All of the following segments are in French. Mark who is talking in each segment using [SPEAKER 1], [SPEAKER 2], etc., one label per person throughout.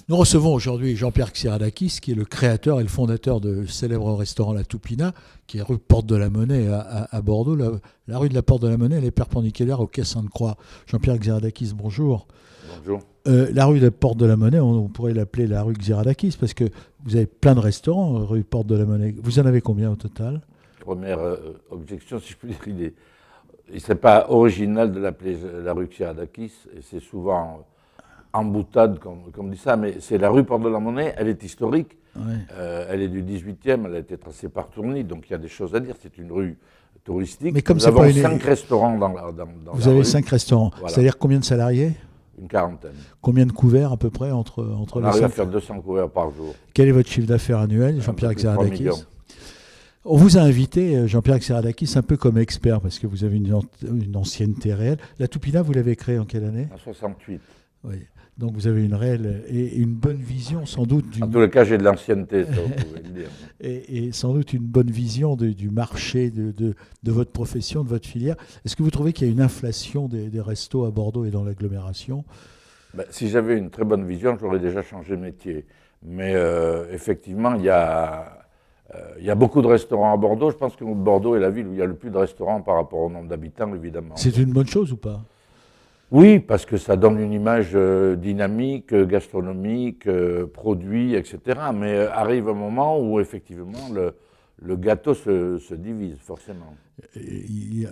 [SPEAKER 1] Nous recevons aujourd'hui Jean-Pierre Xeradakis, qui est le créateur et le fondateur de célèbre restaurant La Toupina, qui est rue Porte de la Monnaie à Bordeaux. La rue de la Porte de la Monnaie, elle est perpendiculaire au quai Sainte-Croix. Jean-Pierre Xeradakis, bonjour.
[SPEAKER 2] Bonjour.
[SPEAKER 1] La rue de la Porte de la Monnaie, on pourrait l'appeler la rue Xeradakis, parce que vous avez plein de restaurants, rue Porte de la Monnaie. Vous en avez combien au total?
[SPEAKER 2] Première objection, si je puis dire, il ne serait pas original de l'appeler la rue Xeradakis, et c'est souvent en boutade comme dit ça, mais c'est la rue Porte de la Monnaie, elle est historique,
[SPEAKER 1] Ouais.
[SPEAKER 2] Elle est du 18e, elle a été tracée par Tourny, donc il y a des choses à dire, c'est une rue touristique.
[SPEAKER 1] Mais comme
[SPEAKER 2] nous
[SPEAKER 1] c'est
[SPEAKER 2] avons
[SPEAKER 1] pas une...
[SPEAKER 2] 5 restaurants dans la
[SPEAKER 1] Vous
[SPEAKER 2] rue.
[SPEAKER 1] avez 5 restaurants,
[SPEAKER 2] Voilà.
[SPEAKER 1] c'est-à-dire combien de salariés?
[SPEAKER 2] Une quarantaine.
[SPEAKER 1] Combien de couverts à peu près entre
[SPEAKER 2] On
[SPEAKER 1] les
[SPEAKER 2] arrive à
[SPEAKER 1] 5?
[SPEAKER 2] faire 200 couverts par jour.
[SPEAKER 1] Quel est votre chiffre d'affaires annuel,
[SPEAKER 2] Un
[SPEAKER 1] Jean-Pierre
[SPEAKER 2] peu plus de 3
[SPEAKER 1] Xeradakis?
[SPEAKER 2] millions.
[SPEAKER 1] On vous a invité, Jean-Pierre Xeradakis, un peu comme expert, parce que vous avez une ancienneté réelle. La Toupina, vous l'avez créée en quelle année?
[SPEAKER 2] En 68.
[SPEAKER 1] Oui. Donc vous avez une réelle et une bonne vision, sans doute,
[SPEAKER 2] En tous les cas, j'ai de l'ancienneté, ça vous pouvez le dire.
[SPEAKER 1] et sans doute une bonne vision du marché, de votre profession, de votre filière. Est-ce que vous trouvez qu'il y a une inflation des restos à Bordeaux et dans l'agglomération?
[SPEAKER 2] Ben, si j'avais une très bonne vision, j'aurais déjà changé de métier. Mais effectivement, il y a beaucoup de restaurants à Bordeaux. Je pense que Bordeaux est la ville où il y a le plus de restaurants par rapport au nombre d'habitants, évidemment.
[SPEAKER 1] C'est une bonne chose ou pas?
[SPEAKER 2] Oui, parce que ça donne une image dynamique, gastronomique, produit, etc. Mais arrive un moment où effectivement le gâteau se divise, forcément.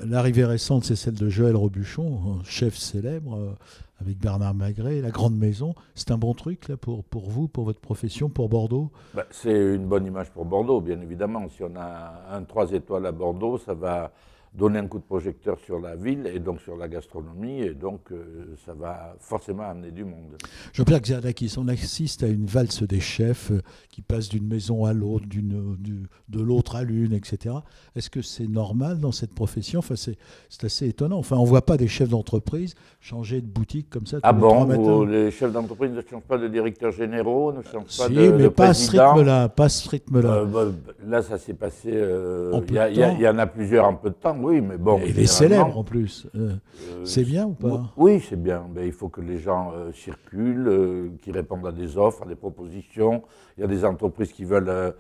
[SPEAKER 1] L'arrivée récente, c'est celle de Joël Robuchon, un chef célèbre, avec Bernard Magret, La Grande Maison. C'est un bon truc là, pour vous, pour votre profession, pour Bordeaux?
[SPEAKER 2] Ben, c'est une bonne image pour Bordeaux, bien évidemment. Si on a un 3 étoiles à Bordeaux, ça va donner un coup de projecteur sur la ville et donc sur la gastronomie, et donc ça va forcément amener du monde.
[SPEAKER 1] Jean-Pierre Xeradakis, on assiste à une valse des chefs qui passent d'une maison à l'autre, de l'autre à l'une, etc. Est-ce que c'est normal dans cette profession? Enfin, c'est assez étonnant. Enfin, on ne voit pas des chefs d'entreprise changer de boutique comme ça tous
[SPEAKER 2] Ah
[SPEAKER 1] les
[SPEAKER 2] bon,
[SPEAKER 1] 3 matins.
[SPEAKER 2] les chefs d'entreprise ne changent pas de directeurs généraux, ne changent pas
[SPEAKER 1] Si,
[SPEAKER 2] de
[SPEAKER 1] mais pas à ce
[SPEAKER 2] président.
[SPEAKER 1] rythme-là, pas à ce rythme-là.
[SPEAKER 2] Là, ça s'est passé.
[SPEAKER 1] En peu de
[SPEAKER 2] Il
[SPEAKER 1] temps.
[SPEAKER 2] y en a plusieurs en peu de temps, oui, mais bon.
[SPEAKER 1] Et les célèbres en plus. C'est bien ou pas?
[SPEAKER 2] Oui, c'est bien. Mais il faut que les gens circulent, qu'ils répondent à des offres, à des propositions. Il y a des entreprises qui veulent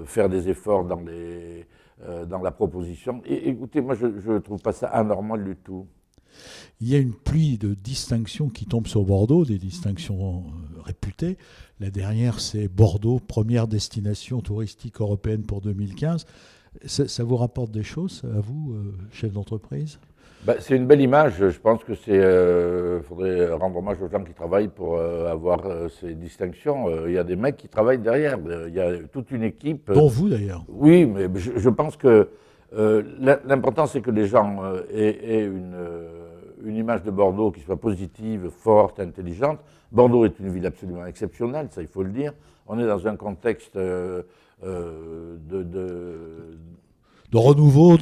[SPEAKER 2] faire des efforts dans la proposition. Et écoutez, moi, je ne trouve pas ça anormal du tout.
[SPEAKER 1] Il y a une pluie de distinctions qui tombent sur Bordeaux, des distinctions réputées. La dernière, c'est Bordeaux, première destination touristique européenne pour 2015. Ça vous rapporte des choses, à vous, chef d'entreprise?
[SPEAKER 2] Ben, c'est une belle image. Je pense que faudrait rendre hommage aux gens qui travaillent pour avoir ces distinctions. Il y a des mecs qui travaillent derrière. Il y a toute une équipe.
[SPEAKER 1] Dont vous, d'ailleurs.
[SPEAKER 2] Oui, mais je pense que l'important, c'est que les gens aient une image de Bordeaux qui soit positive, forte, intelligente. Bordeaux est une ville absolument exceptionnelle, ça il faut le dire. On est dans un contexte
[SPEAKER 1] De renouveau,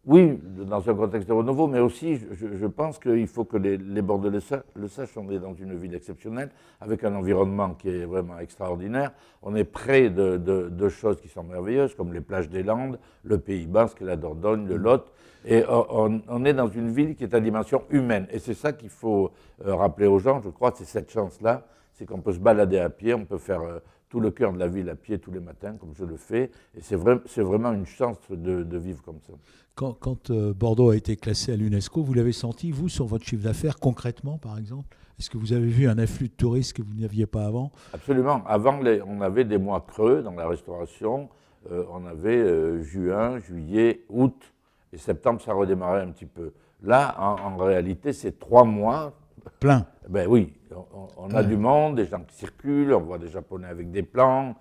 [SPEAKER 2] Oui, dans un contexte de renouveau, mais aussi, je pense qu'il faut que les Bordelais le sachent. On est dans une ville exceptionnelle, avec un environnement qui est vraiment extraordinaire. On est près de choses qui sont merveilleuses, comme les plages des Landes, le Pays Basque, la Dordogne, le Lot. Et on est dans une ville qui est à dimension humaine. Et c'est ça qu'il faut rappeler aux gens, je crois, c'est cette chance-là, c'est qu'on peut se balader à pied, on peut faire tout le cœur de la ville à pied tous les matins, comme je le fais. Et c'est vraiment une chance de vivre comme ça.
[SPEAKER 1] Quand Bordeaux a été classé à l'UNESCO, vous l'avez senti, vous, sur votre chiffre d'affaires, concrètement, par exemple? Est-ce que vous avez vu un afflux de touristes que vous n'aviez pas avant?
[SPEAKER 2] Absolument. Avant, on avait des mois creux dans la restauration. On avait juin, juillet, août et septembre, ça redémarrait un petit peu. Là, en réalité, c'est 3 mois.
[SPEAKER 1] Plein.
[SPEAKER 2] Ben oui, on a du monde, des gens qui circulent, on voit des Japonais avec des plans.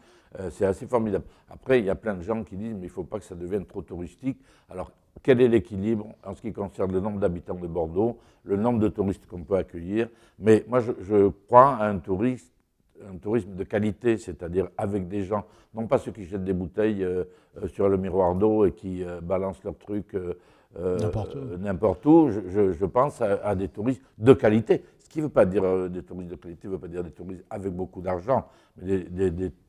[SPEAKER 2] C'est assez formidable. Après, il y a plein de gens qui disent mais il ne faut pas que ça devienne trop touristique. Alors, quel est l'équilibre en ce qui concerne le nombre d'habitants de Bordeaux, le nombre de touristes qu'on peut accueillir? Mais moi, je crois à un tourisme de qualité, c'est-à-dire avec des gens, non pas ceux qui jettent des bouteilles sur le miroir d'eau et qui balancent leurs trucs n'importe où. Je pense à des touristes de qualité. Ce qui ne veut pas dire des touristes de qualité, ne veut pas dire des touristes avec beaucoup d'argent, mais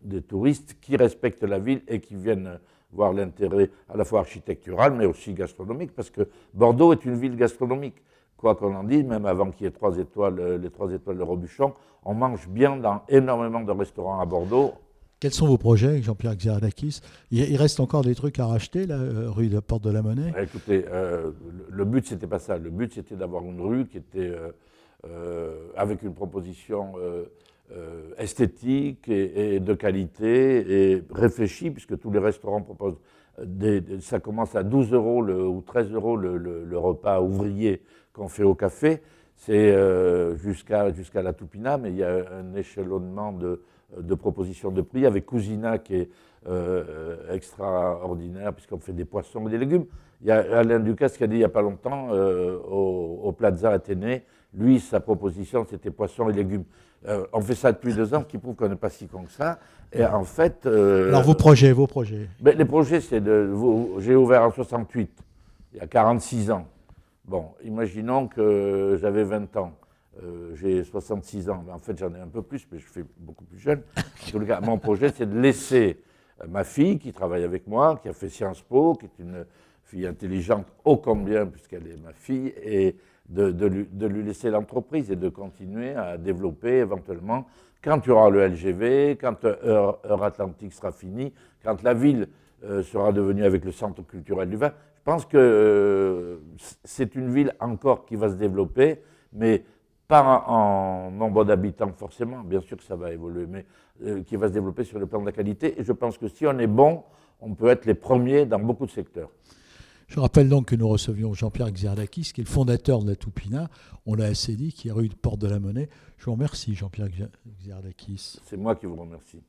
[SPEAKER 2] des touristes qui respectent la ville et qui viennent voir l'intérêt à la fois architectural, mais aussi gastronomique, parce que Bordeaux est une ville gastronomique. Quoi qu'on en dise, même avant qu'il y ait les 3 étoiles de Robuchon, on mange bien dans énormément de restaurants à Bordeaux.
[SPEAKER 1] Quels sont vos projets, Jean-Pierre Xeradakis? Il reste encore des trucs à racheter, là, rue de la Porte de la Monnaie?
[SPEAKER 2] Écoutez, le but, c'était pas ça. Le but, c'était d'avoir une rue qui était avec une proposition esthétique et de qualité et réfléchie, puisque tous les restaurants proposent ça commence à 12 euros ou 13 euros le repas ouvrier qu'on fait au café. C'est jusqu'à la Toupina, mais il y a un échelonnement de propositions de prix avec Cousina qui est extraordinaire puisqu'on fait des poissons et des légumes. Il y a Alain Ducasse qui a dit il n'y a pas longtemps au Plaza Athénée, lui sa proposition c'était poissons et légumes. On fait ça depuis 2 ans, ce qui prouve qu'on n'est pas si con que ça. Et en fait...
[SPEAKER 1] Alors vos projets.
[SPEAKER 2] Ben, les projets, j'ai ouvert en 68, il y a 46 ans. Bon, imaginons que j'avais 20 ans. J'ai 66 ans. En fait, j'en ai un peu plus, mais je fais beaucoup plus jeune. En tout cas, mon projet, c'est de laisser ma fille, qui travaille avec moi, qui a fait Sciences Po, qui est une fille intelligente ô combien, puisqu'elle est ma fille, et de lui laisser l'entreprise et de continuer à développer éventuellement, quand il y aura le LGV, quand Euratlantique sera fini, quand la ville sera devenue avec le centre culturel du vin. Je pense que c'est une ville encore qui va se développer, mais pas en nombre d'habitants forcément, bien sûr que ça va évoluer, mais qui va se développer sur le plan de la qualité. Et je pense que si on est bon, on peut être les premiers dans beaucoup de secteurs.
[SPEAKER 1] Je rappelle donc que nous recevions Jean-Pierre Xeradakis, qui est le fondateur de la Toupina. On l'a assez dit, qui est rue de Porte de la Monnaie. Je vous remercie, Jean-Pierre Xeradakis.
[SPEAKER 2] C'est moi qui vous remercie.